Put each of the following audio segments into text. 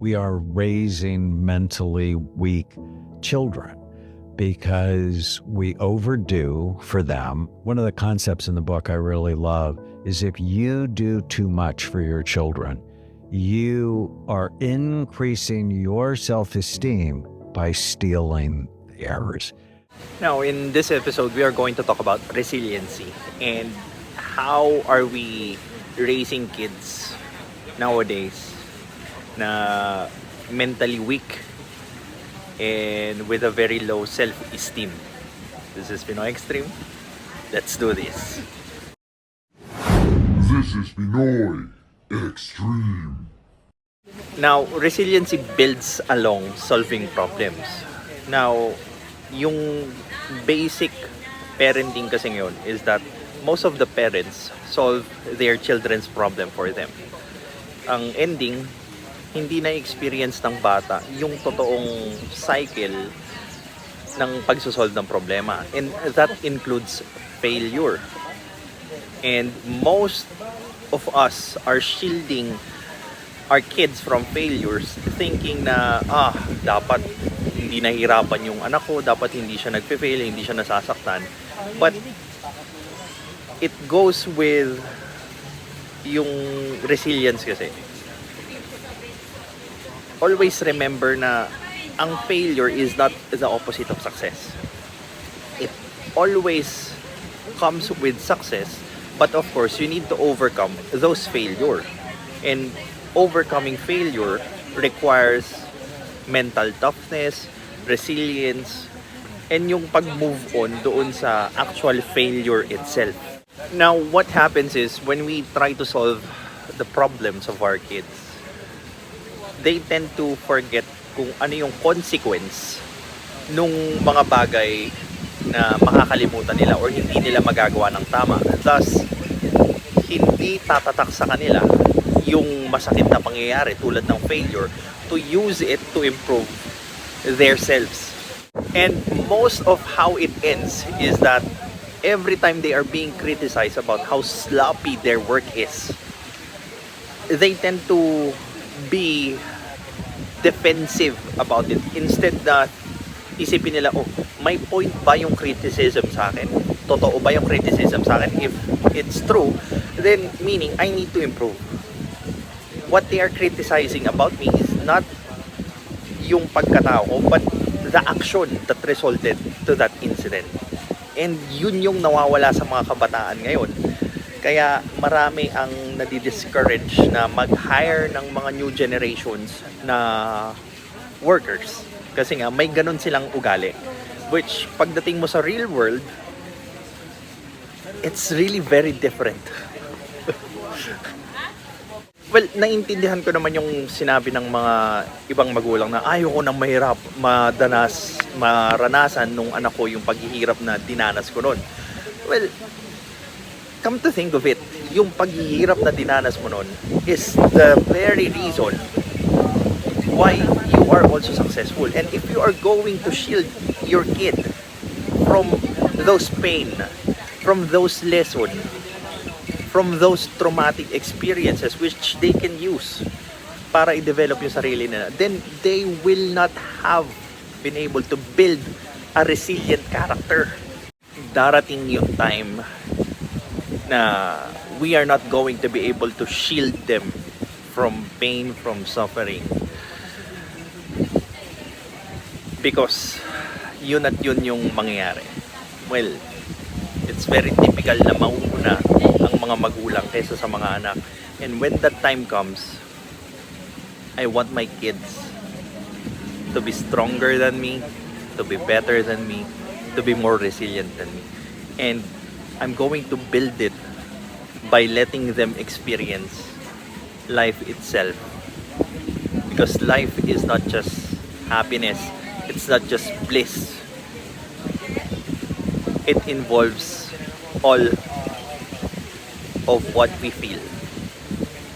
we are raising mentally weak children because we overdo for them. One of the concepts in the book I really love is if you do too much for your children, you are increasing your self-esteem by stealing theirs. Now, in this episode, we are going to talk about resiliency and how are we raising kids nowadays na mentally weak and with a very low self-esteem. This is Pinoy Extreme. Let's do this. This is Pinoy Extreme. Now, resiliency builds along solving problems. Now, yung basic parenting kasi ngayon is that most of the parents solve their children's problem for them. Ang ending, hindi na-experience ng bata yung totoong cycle ng pagsosolve ng problema. And that includes failure. And most of us are shielding our kids from failures thinking na, dapat hindi nahihirapan yung anak ko, dapat hindi siya nagpe-fail, hindi siya nasasaktan. But it goes with yung resilience kasi. Always remember na ang failure is not the opposite of success. It always comes with success, but of course, you need to overcome those failure. And overcoming failure requires mental toughness, resilience, and yung pag-move on doon sa actual failure itself. Now, what happens is when we try to solve the problems of our kids, they tend to forget kung ano yung consequence nung mga bagay na makakalimutan nila or hindi nila magagawa ng tama. Thus, hindi tatatak sa kanila yung masakit na pangyayari tulad ng failure to use it to improve their selves. And most of how it ends is that every time they are being criticized about how sloppy their work is, they tend to be defensive about it. Instead na isipin nila, may point ba yung criticism sa akin? Totoo ba yung criticism sa akin? If it's true, then meaning I need to improve. What they are criticizing about me is not yung pagkatao ko, but the action that resulted to that incident. And yun yung nawawala sa mga kabataan ngayon. Kaya marami ang nadi-discourage na mag-hire ng mga new generations na workers. Kasi nga, may ganun silang ugali. Which, pagdating mo sa real world, it's really very different. Well, naintindihan ko naman yung sinabi ng mga ibang magulang na ayoko nang maranasan nung anak ko yung paghihirap na dinanas ko nun. Well, come to think of it, yung paghihirap na dinanas mo nun is the very reason why you are also successful. And if you are going to shield your kid from those pain, from those lessons, from those traumatic experiences which they can use para i-develop yung sarili nila, then they will not have been able to build a resilient character. Darating yung time na we are not going to be able to shield them from pain, from suffering. Because yun at yun yung mangyayari. Well, it's very typical na mauuna ang mga magulang kaysa sa mga anak. And when that time comes, I want my kids to be stronger than me, to be better than me, to be more resilient than me. And I'm going to build it by letting them experience life itself. Because life is not just happiness, it's not just bliss. It involves all of what we feel.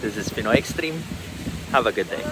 This is Pinoy Extreme. Have a good day.